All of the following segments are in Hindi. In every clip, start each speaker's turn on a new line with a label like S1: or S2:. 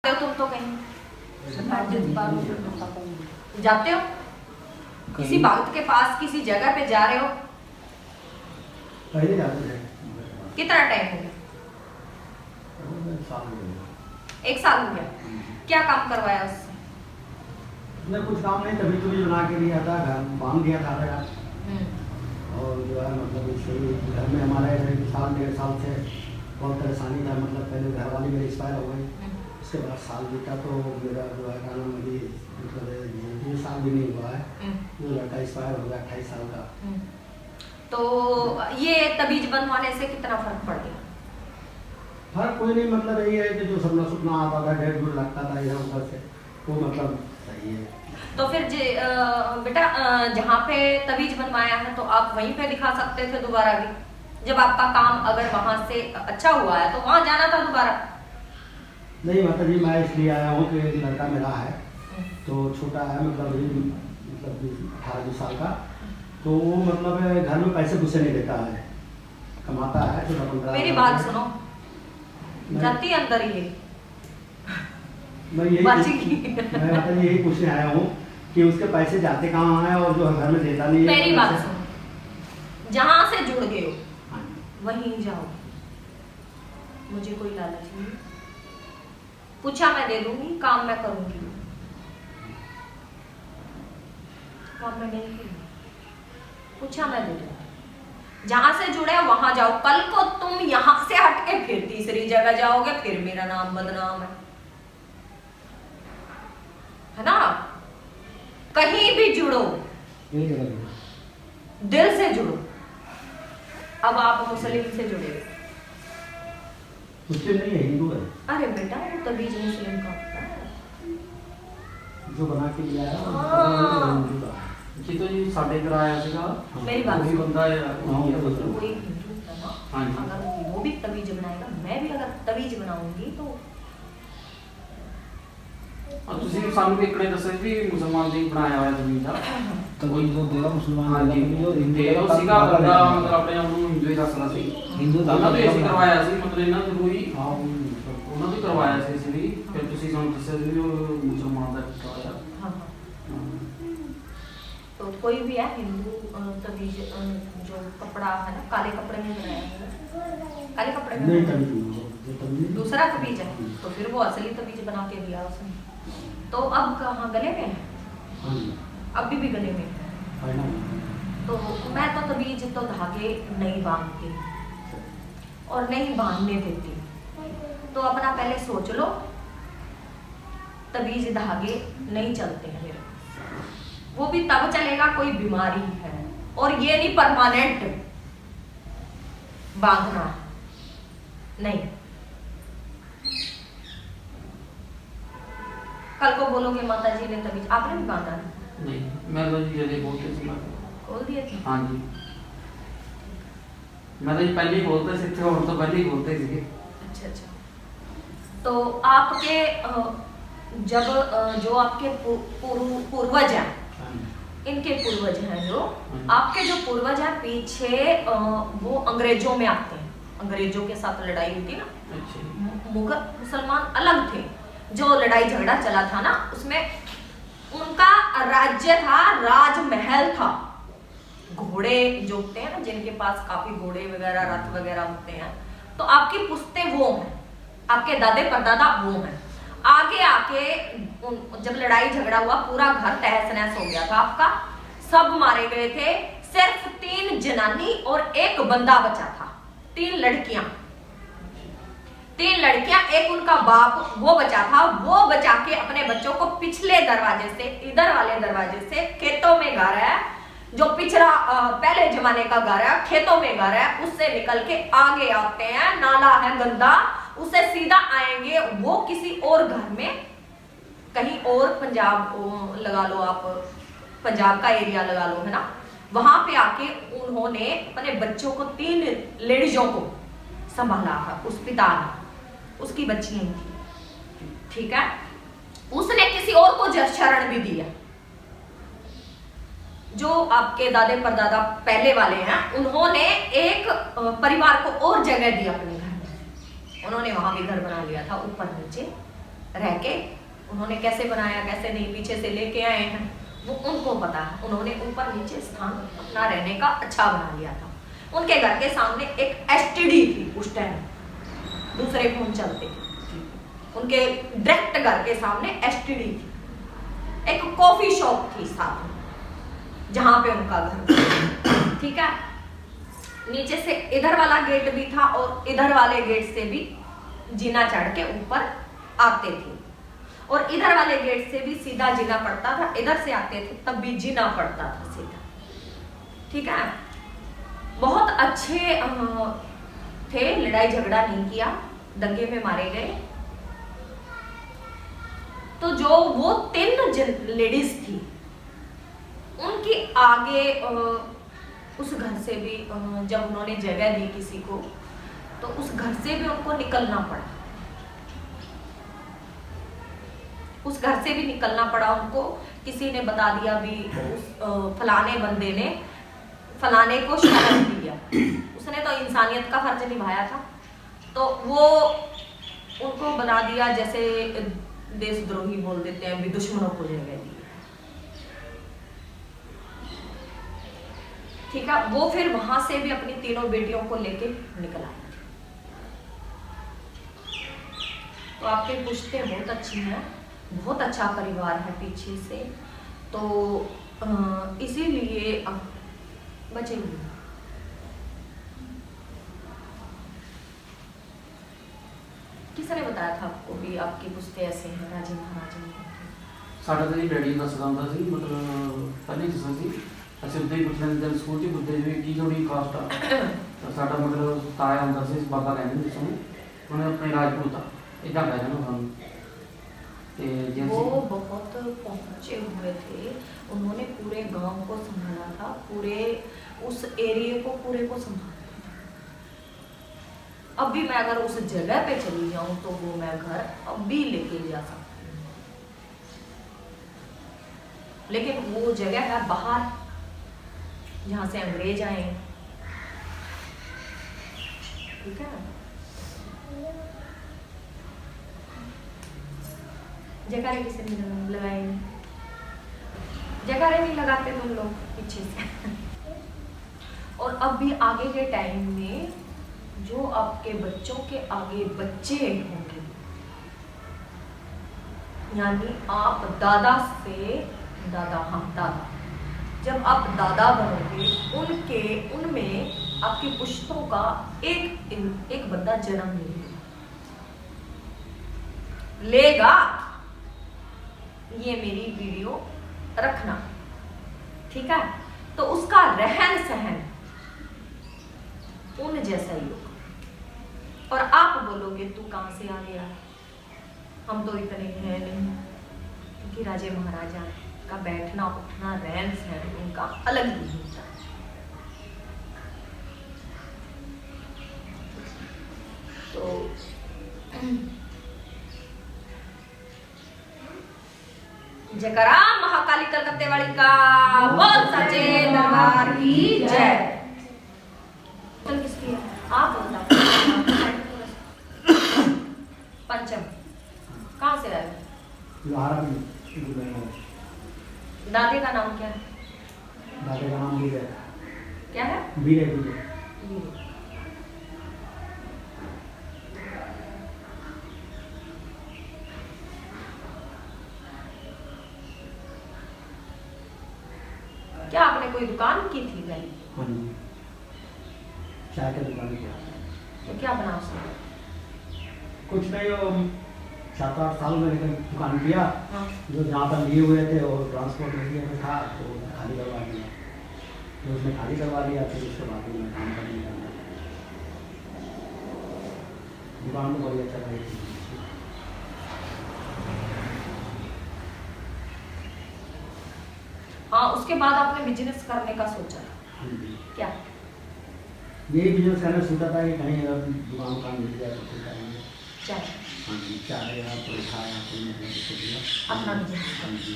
S1: हो तुम तो कहीं जाते हो किसी भक्त के पास किसी जगह पे जा रहे हो?
S2: पहले जाते थे।
S1: कितना टाइम हो गया? एक साल हो गया। क्या काम करवाया उससे?
S2: मैं कुछ काम नहीं, तभी तो भी बना के दिया था, घर बांध दिया था मेरा। और जो है मतलब इससे घर में हमारे साल 1.5 साल से बहुत परेशानी था। मतलब पहले घर वाली मेरी एक्सपायर हो गई, उसके बाद साल बीता तो मेरा जो है काम अभी मतलब 2 साल भी नहीं हुआ है, जो लड़का एक्सपायर हो गया 28 साल का।
S1: तो ये तबीज बनवाने से कितना फर्क पड़ गया?
S2: फर्क कोई नहीं, मतलब यही है कि जो सपना सुपना आता था, 1.5 लगता था इधर उधर से, वो मतलब सही है।
S1: तो फिर बेटा जहाँ पे तबीज बनवाया है तो आप वहीं पे दिखा सकते थे दोबारा भी। जब आपका काम अगर वहां से अच्छा हुआ है तो वहां जाना था दोबारा।
S2: नहीं माता जी, मैं इसलिए आया हूँ कि एक लड़का मेरा है, तो छोटा है, मतलब 18-20 साल का, तो वो मतलब घर में पैसे घुसे नहीं देता है, कमाता है 15।
S1: मेरी बात सुनो, जाती अंदर ही
S2: मैं माता जी यही पूछने आया हूँ कि उसके पैसे जाते कहाँ हैं और जो घर में देता नहीं है।
S1: मेरी बात सुनो, जहाँ से जुड़ गए हो वहीं जाओ, मुझे कोई लालच नहीं। पूछा मैं दे दूंगी, काम मैं करूंगी, काम मैं नहीं करूंगी। पूछा मैं दे दूंगी, जहां से जुड़े वहां जाओ। कल को तुम यहां से हटके फिर तीसरी जगह जाओगे, फिर मेरा नाम बदनाम है ना। कहीं भी जुड़ो, दिल से जुड़ो। अब आप मुस्लिम से जुड़े,
S2: मुस्लिम नहीं है, हिंदू है।
S1: अरे बेटा वो तबीज मुस्लिम का होता है
S2: जो बना के लिया है।
S3: जी तो जी साढ़े कराया सीगा।
S1: मेरी बात
S3: वही बंदा है
S1: कोई हिंदू था ना,
S3: हाँ जी।
S1: अगर वो भी तबीज बनाएगा, मैं भी अगर तबीज बनाऊंगी तो
S3: ਤੁਸੀਂ ਸਾਨੂੰ ਵੀ ਇਕੜੇ ਦੱਸਿਆ ਵੀ ਮੁਸਲਮਾਨ ਦੀ ਬਣਾਇਆ ਹੋਇਆ ਜ਼ਮੀਨ ਦਾ
S4: ਤਬੀਜ ਜੋ ਦੇਗਾ ਮੁਸਲਮਾਨ
S3: ਹਾਂ ਜੀ ਤੇ ਉਹ ਸੀਗਾ ਬੰਦਾ ਮਤਲਬ ਆਪਣੇ ਆਪ ਨੂੰ ਹਿੰਦੂ ਹੀ ਦੱਸਦਾ ਸੀ।
S4: ਹਿੰਦੂ ਦਾ
S3: ਉਹਨਾਂ ਦੇ ਅਸੀਂ ਕਰਵਾਇਆ ਸੀ, ਮਤਲਬ ਇਹਨਾਂ ਨੂੰ ਹੀ ਉਹਨਾਂ ਦੀ ਕਰਵਾਇਆ ਸੀ ਅਸੀਂ ਵੀ। ਫਿਰ ਤੁਸੀਂ ਸਾਨੂੰ ਦੱਸਿਆ ਸੀ ਵੀ ਉਹ ਮੁਸਲਮਾਨ ਦਾ ਕਰਵਾਇਆ।
S1: हाँ तो कोई भी है हिंदू तबीज जो कपड़ा है ना, काले कपड़े में बनाया है, काले कपड़े में
S2: नहीं,
S1: दूसरा तबीज है, तो फिर वो असली तबीज बना के दिया उसने। तो अब कहाँ गले में है? अभी भी गले में है। तो मैं तो तबीज तो धागे नहीं बांधती और नहीं बांधने देती। तो अपना पहले सोच लो, तबीज धागे नहीं चलते हैं मेरे, वो भी तब चलेगा कोई बीमारी है, और ये नहीं परमानेंट बांधना नहीं। कल को बोलोगे माता जी ने तबीज, आपने भी बांधा है?
S3: नहीं मैं तो जी ये बोलते थे,
S1: खोल दिए थे।
S3: हाँ जी मैं तो पहले ही बोलते थे थे और तो पहले ही बोलते थे।
S1: अच्छा अच्छा, तो आपके जब जो आपके पूर्वज हैं, इनके पूर्वज हैं जो आपके जो पूर्वज हैं पीछे, वो अंग्रेजों में आते हैं। अंग्रेजों के साथ लड़ाई हुई थी ना, मुगल मुसलमान अलग थे। जो लड़ाई झगड़ा चला था ना, उसमें उनका राज्य था, राजमहल था। घोड़े जो होते हैं ना, जिनके पास काफी घोड़े वगैरह रथ वगैरह होते हैं, तो आपकी पुश्ते वो हैं, आपके दादे परदादा वो हैं। आगे आके जब लड़ाई झगड़ा हुआ, पूरा घर तहस नहस हो गया था आपका, सब मारे गए थे। सिर्फ 3 जनानी और 1 बंदा बचा था, 3 लड़कियां, एक उनका बाप वो बचा था। वो बचा के अपने बच्चों को पिछले दरवाजे से, इधर वाले दरवाजे से, खेतों में घर है जो पिछड़ा पहले जमाने का घर है, खेतों में घर है, उससे निकल के आगे आते हैं, नाला है गंदा, उससे सीधा आएंगे वो किसी और घर में, कहीं और पंजाब लगा लो आप, पंजाब का एरिया लगा लो, है ना। वहां पे आके उन्होंने अपने बच्चों को, 3 लेडीजों को संभाला है, उस पिता ने, उसकी बच्चियां थी, ठीक है। उसने किसी और को शरण भी दिया। जो आपके दादे परदादा पहले वाले हैं, उन्होंने एक परिवार को और जगह दी अपने घर में, उन्होंने वहां भी घर बना लिया था, ऊपर नीचे रह के उन्होंने कैसे बनाया कैसे नहीं, पीछे से लेके आए हैं, वो उनको पता है। उन्होंने ऊपर नीचे स्थान अपना रहने का अच्छा बना लिया था। उनके घर के सामने एक एसटीडी थी उस टाइम, दूसरे फोन चलते थे, उनके डायरेक्ट घर के सामने एसटीडी थी। एक कॉफी शॉप थी साथ में जहां पे उनका घर, ठीक है। नीचे से इधर वाला गेट भी था और इधर वाले गेट से भी जीना चढ़ के ऊपर आते थे, और इधर वाले गेट से भी सीधा जीना पड़ता था। इधर से आते थे तब भी जीना पड़ता था सीधा, ठीक है। बहुत अच्छे थे, लड़ाई झगड़ा नहीं किया, दंगे में मारे गए। तो जो वो 3 लेडीज थी, उनकी आगे उस घर से भी जब उन्होंने जगह दी किसी को, तो उस घर से भी उनको निकलना पड़ा, उस घर से भी निकलना पड़ा उनको। किसी ने बता दिया भी उस फलाने बंदे ने फलाने को शरण दिया, उसने तो इंसानियत का फर्ज निभाया था, तो वो उनको बना दिया जैसे देशद्रोही बोल देते हैं, भी दुश्मनों को जगह दी, ठीक है। वो फिर वहां से भी अपनी 3 बेटियों को लेके निकल आए। तो आपके पुश्तें बहुत अच्छी हैं, बहुत अच्छा परिवार है पीछे से, तो इसीलिए बचे हुए। किसने बताया था आपको भी आपकी पुश्ते ऐसे हैं राजे महाराजे?
S3: ਸਾਡਾ ਤਾਂ ਜੀ ਡੈਡੀ ਦੱਸਦਾ ਹੁੰਦਾ ਸੀ, ਮਤਲਬ ਪਹਿਲੇ ਦੱਸਦਾ ਸੀ ਅਸੀਂ ਉੱਦਾਂ ਹੀ ਪੁੱਛ ਲੈਂਦੇ ਜਦ ਸਕੂਲ 'ਚ ਪੁੱਛਦੇ ਜਿਵੇਂ ਕੀ ਤੁਹਾਡੀ ਕਾਸਟ ਆ, ਤਾਂ ਸਾਡਾ ਮਤਲਬ ਤਾਇਆ ਹੁੰਦਾ ਸੀ, ਬਾਬਾ ਕਹਿੰਦੇ ਹੁੰਦੇ ਸਾਨੂੰ, ਉਹਨੇ ਆਪਣੇ ਰਾਜਪੂਤ ਆ इतना कह रहे
S1: वो बहुत पहुंचे हुए थे, उन्होंने पूरे गांव को संभाला था, पूरे उस एरिया को पूरे को संभाला था। अब भी मैं अगर उस जगह पे चली जाऊं तो वो मैं घर अब भी लेके जा सकती हूँ, लेकिन वो जगह है बाहर जहां से अंग्रेज आए, ठीक है। जयकारे किसे नहीं लगाए, जयकारे नहीं लगाते तुम लोग पीछे से। और अब भी आगे के टाइम में जो आपके बच्चों के आगे बच्चे होंगे, यानी आप दादा से दादा, हाँ दादा, जब आप दादा बनोगे उनमें आपकी पुश्तों का एक बंदा जन्म लेगा। ये मेरी वीडियो रखना, ठीक है। तो उसका रहन सहन उन जैसा ही होगा, और आप बोलोगे तू कहां से आ गया, हम तो इतने हैं नहीं, क्योंकि राजे महाराजा का बैठना उठना रहन सहन उनका अलग ही होता है। तो जयकारा महाकाली कलकत्ते वाली का, बोल सच्चे दरबार की जय। किसकी है आप बताओ? पंचम कहाँ से आए? दादे का नाम क्या है?
S2: दादे का नाम वीर है।
S1: क्या है?
S2: वीर है, वीर है।
S1: क्या आपने कोई दुकान की थी पहले?
S2: हाँ जी, चाय की दुकान की।
S1: तो क्या बना उसमें?
S2: कुछ नहीं, वो 7-8 साल मैंने दुकान किया।
S1: हाँ।
S2: जो जहाँ पर लिए हुए थे वो ट्रांसपोर्ट एरिया में था, तो खाली करवा दिया। तो उसने खाली करवा लिया, फिर उसके बाद मैं काम करने लगा। दुकान तो बड़ी अच्छा था।
S1: हाँ, उसके बाद आपने बिजनेस करने का सोचा? क्या?
S2: यही बिजनेस करना सोचा था कि कहीं अगर दुकान का मिल जाए तो फिर करेंगे।
S1: चाय?
S2: हाँ जी, चाय या कोई खाया कोई
S1: अपना बिजनेस।
S2: हाँ जी।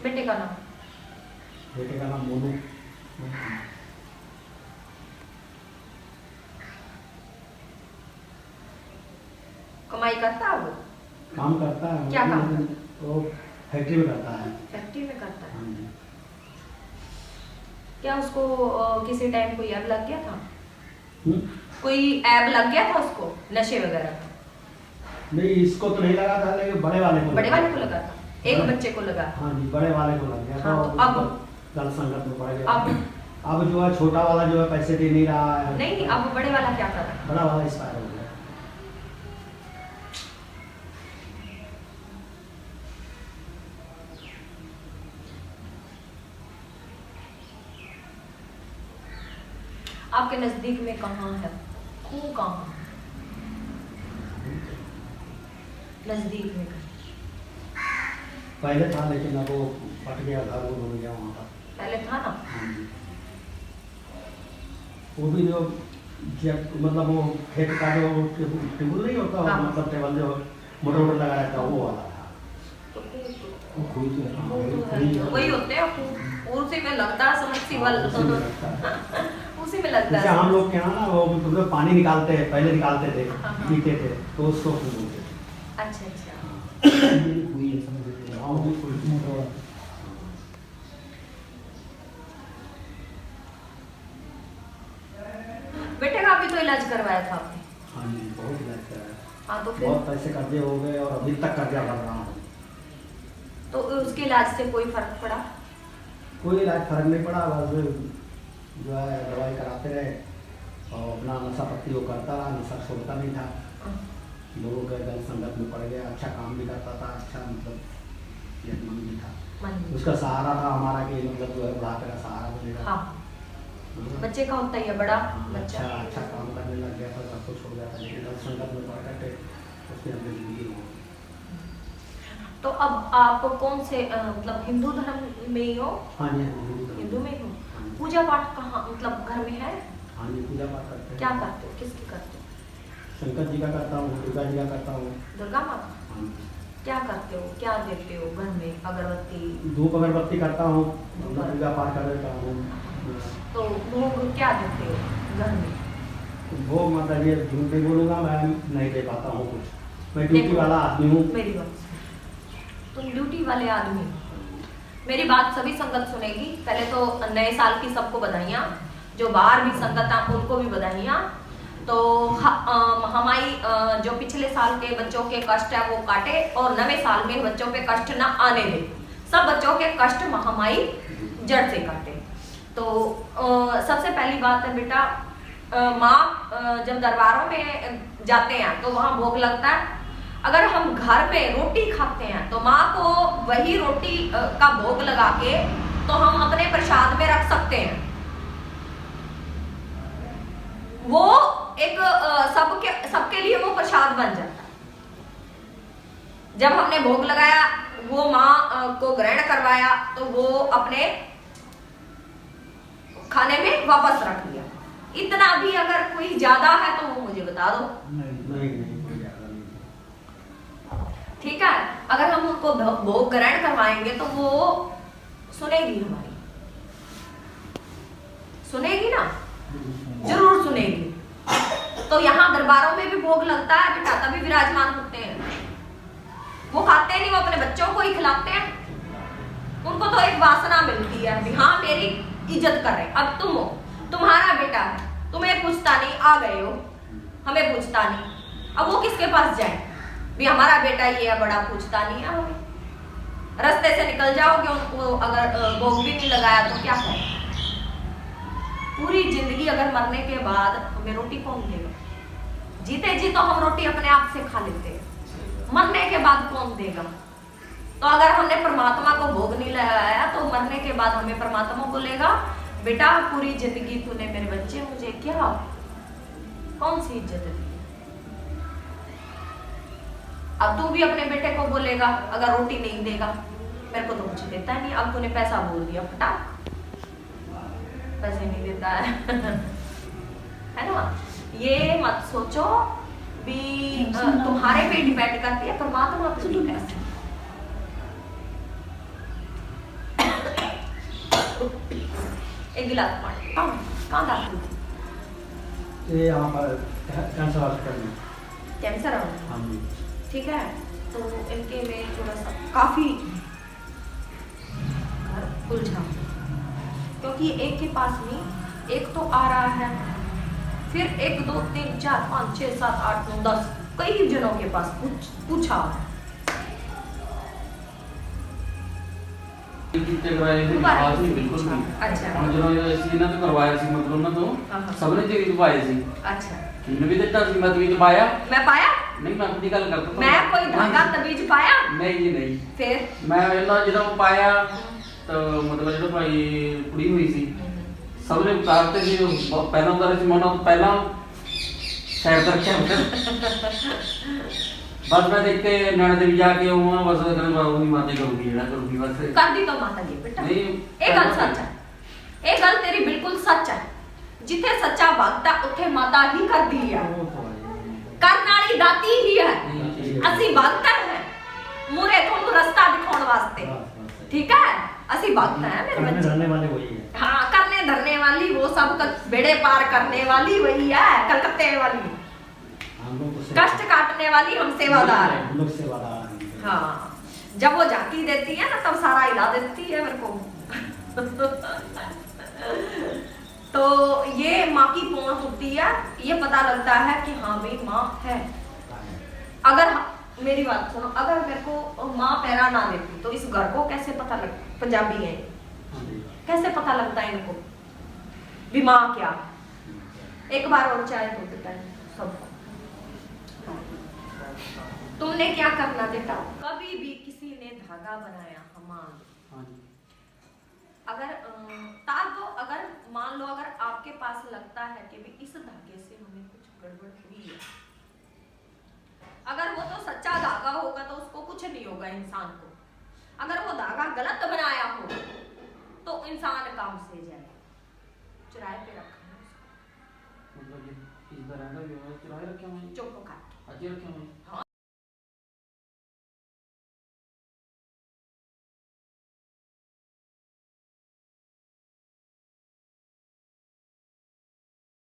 S1: बेटे का नाम?
S2: बेटे का नाम मोनू।
S1: कमाई करता है वो?
S2: काम करता है
S1: क्या काम
S2: लेकिन वो फैक्ट्री में करता है।
S1: फैक्ट्री में करता है।
S2: हाँ जी।
S1: क्या उसको किसी टाइम कोई ऐब लग गया था?
S2: हम्म?
S1: कोई ऐब लग गया था उसको नशे वगैरह का?
S2: नहीं, इसको तो नहीं लगा था, लेकिन बड़े वाले को
S1: बड़े वाले को लगा था? एक
S2: बड़े-
S1: बच्चे को लगा?
S2: हाँ जी, बड़े वाले को लग गया।
S1: हाँ, तो अब?
S2: गलत संगत में पड़ गया।
S1: अब
S2: अब जो है छोटा वाला जो है पैसे दे नहीं रहा है।
S1: नहीं, अब बड़े वाला क्या कर रहा है?
S2: बड़ा वाला एक्सपायर हो गया।
S1: आपके नजदीक में कहाँ है कुआं? कहाँ नजदीक में कहीं?
S2: पहले था लेकिन अब वो फट गया, घर वो हो गया वहाँ पर।
S1: पहले था ना?
S2: हाँ जी। वो भी जो मतलब वो खेत का जो टेबल नहीं होता,
S1: हाँ।
S2: मतलब टेबल जो मोटर वोटर लगा रहता है, वो वाला था।
S1: तो
S4: वो खुद से है।
S2: हाँ, वही
S1: वही होते हैं कुआं। उसी में लगता है समर्सिबल।
S2: उसी में लगता है।
S1: उसी में लगता
S2: जैसे
S1: है।
S2: हम लोग के यहाँ ना वो मतलब पानी निकालते हैं, पहले निकालते थे,
S1: हाँ, हाँ।
S2: पीते थे, तो उसको कुआं बोलते थे।
S1: अच्छा अच्छा।
S4: हुई है समझ लीजिए।
S2: हाँ, वो कोई
S4: मोटर वाला।
S1: बेटे का भी तो इलाज करवाया था आपने?
S2: हाँ जी, बहुत इलाज कराया।
S1: हाँ, तो फिर
S2: बहुत पैसे कर्जे हो गए और अभी तक कर्जा भर रहा हूँ।
S1: तो उसके इलाज से कोई फर्क पड़ा?
S2: कोई इलाज फर्क नहीं पड़ा, बस जो है दवाई कराते रहे और अपना नशा पत्ती वो करता रहा, नशा छोड़ता नहीं था। लोगों के गलत संगत में पड़ गया। अच्छा काम भी करता था, अच्छा मतलब यतमन भी था।
S1: मन में।
S2: उसका सहारा था हमारा कि मतलब जो है बुढ़ापे का सहारा बनेगा।
S1: हाँ, बच्चे का होता ही है बड़ा
S2: अच्छा
S1: बच्चा।
S2: अच्छा काम करने लग गया था, सब कुछ हो गया था, लेकिन गलत संगत में पड़ करके उसने अपनी जिंदगी हो।
S1: तो अब आप कौन से मतलब हिंदू धर्म में ही हो?
S2: हाँ जी, हाँ जी,
S1: हिंदू में ही हो?
S2: हाँ जी।
S1: पूजा पाठ कहाँ मतलब घर में है?
S2: हाँ जी, पूजा पाठ करते हैं।
S1: क्या करते हो? किसकी करते हो?
S2: शंकर जी का करता हूँ, दुर्गा जी का करता हूँ।
S1: दुर्गा माता?
S2: हाँ जी।
S1: क्या करते हो? क्या देते हो घर में? अगरबत्ती?
S2: धूप अगरबत्ती करता हूँ, अपना पूजा पाठ कर देता हूँ।
S1: तो भोग क्या देते हो घर में?
S2: भोग मतलब ये झूठ नहीं बोलूँगा, मैं नहीं दे पाता हूँ कुछ। मैं ड्यूटी
S1: देखो,
S2: वाला आदमी हूँ।
S1: मेरी बात सुनो। तुम ड्यूटी वाले आदमी हो। मेरी बात सभी संगत सुनेगी। पहले तो नए साल की सबको बधाइयाँ, जो बाहर भी संगत हैं उनको भी बधाइयाँ। तो हमारी जो पिछले साल के बच्चों के कष्ट है वो काटे और नवे साल में बच्चों पे कष्ट ना आने दे। सब बच्चों के कष्ट महामारी जड़ से काटे। तो सबसे पहली बात है बेटा, माँ जब दरबारों में जाते हैं तो वहाँ भोग लगता है। अगर हम घर पे रोटी खाते हैं तो माँ को वही रोटी का भोग लगा के तो हम अपने प्रसाद में रख सकते हैं। वो एक सबके लिए वो प्रसाद बन जाता है। जब हमने भोग लगाया, वो माँ को ग्रहण करवाया, तो वो अपने खाने में वापस रख लिया। इतना भी अगर कोई ज्यादा है तो वो मुझे बता दो।
S2: नहीं, कोई ज़्यादा नहीं।
S1: ठीक है, अगर हम उनको भोग ग्रहण करवाएंगे तो वो सुनेगी हमारी, सुनेगी ना, जरूर सुनेगी। तो यहाँ दरबारों में भी भोग लगता है बेटा, तभी विराजमान होते हैं। वो खाते नहीं, वो अपने बच्चों को ही खिलाते हैं। उनको तो एक वासना मिलती है कि हाँ मेरी इज्जत कर रहे। अब तुम हो, तुम्हारा बेटा है, तुम्हें पूछता नहीं, आ गए हो, हमें पूछता नहीं। अब वो किसके पास जाए भी हमारा बेटा ये है, बड़ा पूछता नहीं है हमें। रास्ते से निकल जाओगे, उनको अगर भोग भी नहीं लगाया तो क्या करें? पूरी जिंदगी अगर मरने के बाद हमें रोटी कौन देगा? जीते जी तो हम रोटी अपने आप से खा लेते हैं, मरने के बाद कौन देगा? तो अगर हमने परमात्मा को भोग नहीं लगाया तो मरने के बाद हमें परमात्मा बोलेगा, बेटा पूरी जिंदगी तूने मेरे बच्चे मुझे क्या कौन सी इज्जत दी? अब तू भी अपने बेटे को बोलेगा, अगर रोटी नहीं देगा, मेरे को तो कुछ देता नहीं, अब तूने पैसा बोल दिया, फटाक पैसे नहीं देता है ना? ये मत सोचो भी तुम्हारे पे डिपेंड करती है, परमात्मा पे भी कैसे। एक गिलास पानी कहाँ दाखिल थी?
S2: ये यहाँ पर कैंसर हॉस्पिटल में।
S1: कैंसर आ गया।
S3: हाँ जी।
S1: ठीक है, तो इनके में थोड़ा सा काफी घर उलझा, क्योंकि एक के पास नहीं, एक तो आ रहा है, फिर 1 2 3 4 5 6 7 8 9 10 कई जनों के पास पूछा।
S3: करवाए थे, विश्वास नहीं बिल्कुल नहीं।
S1: अच्छा।
S3: हम जो ਅਸੀਂ ਇਹਨਾਂ ਤੋਂ ਕਰਵਾਇਆ ਸੀ ਮਤਲਬ ਉਹਨਾਂ
S1: ਹਾਂ।
S3: ਤੋਂ ਸਭ ਨੇ ਜਿਹੜੀ ਦਵਾਈ ਸੀ
S1: अच्छा,
S3: ਮੈਨੂੰ ਵੀ ਦਿੱਤਾ ਸੀ, ਮੈਂ ਵੀ ਦਵਾਇਆ
S1: मैं पाया,
S3: ਨਹੀਂ, ਮੈਂ ਆਪਣੀ ਗੱਲ ਕਰਦਾ
S1: मैं कोई धागा तबीज पाया,
S3: ਨਹੀਂ ਜੀ ਨਹੀਂ।
S1: फिर
S3: ਮੈਂ ਇਹਨਾਂ ਜਦੋਂ ਪਾਇਆ ਤਾਂ ਮਤਲਬ ਜਿਹੜਾ ਭਾਈ ਕੁੜੀ ਹੋਈ ਸੀ ਸਭ ਨੇ ਉਤਾਰਤੇ ਸੀ, ਉਹ ਪਹਿਲਾਂ ਉਤਾਰੇ ਸੀ, ਮੈਂ ਉਹਨਾਂ ਤੋਂ ਪਹਿਲਾਂ ਸਾਈਡ ਤੇ ਰੱਖਿਆ बस मैं देख के नैना देवी जाके आऊंगा, बस बाबू की माता करूंगी जेड़ा करूंगी बस।
S1: कर दी तो माता जी बेटा,
S3: नहीं,
S1: ਇਹ ਗੱਲ ਸੱਚ ਹੈ, ਇਹ ਗੱਲ ਤੇਰੀ ਬਿਲਕੁਲ ਸੱਚ ਹੈ। ਜਿੱਥੇ ਸੱਚਾ ਭਗਤ ਹੈ ਉੱਥੇ ਮਾਤਾ ਹੀ ਕਰਦੀ ਹੈ, ਕਰਨ ਵਾਲੀ ਦਾਤੀ ਹੀ ਹੈ। ਅਸੀਂ ਭਗਤ ਹੈ, ਮੂਰੇ ਤੁਹਾਨੂੰ ਰਸਤਾ ਦਿਖਾਉਣ ਵਾਸਤੇ, ठीक है, ਅਸੀਂ भक्त हैं मेरे
S2: करने
S1: बच्चे।
S2: धरने वाले वही है।
S1: हाँ, करने धरने वाली वो सब बेड़े पार करने वाली वही है, कलकत्ते वाली
S2: हम लोग को
S1: कष्ट काटने वाली हम सेवादार हैं।
S2: हम लोग सेवादार हैं।
S1: हाँ, जब वो झांकी देती है ना तब सारा हिला देती है मेरे को। तो ये माँ की पूर्ण होती है, ये पता लगता है कि हाँ भाई माँ है। अगर मेरी बात सुनो, अगर मेरे को माँ पैरा ना देती तो इस घर को कैसे पता लग, पंजाबी है कैसे पता लगता है इनको भी माँ क्या। एक बार और चाय तो देता है सबको। तुमने क्या करना बेटा, कभी भी किसी ने धागा बनाया हमारा, अगर तार दो, अगर मान लो अगर आपके पास लगता है कि भी इस धागे से हमें कुछ गड़बड़ हुई है, अगर वो तो सच्चा धागा होगा तो उसको कुछ नहीं होगा इंसान को। अगर वो धागा गलत बनाया हो तो इंसान काम से जाएगा। चुराए पे रखा है उसको,
S3: मतलब ये इस तरह का चुराए रखे हुए हैं,
S1: चुप काट।
S3: अच्छे रखे हुए हैं।
S1: हाँ।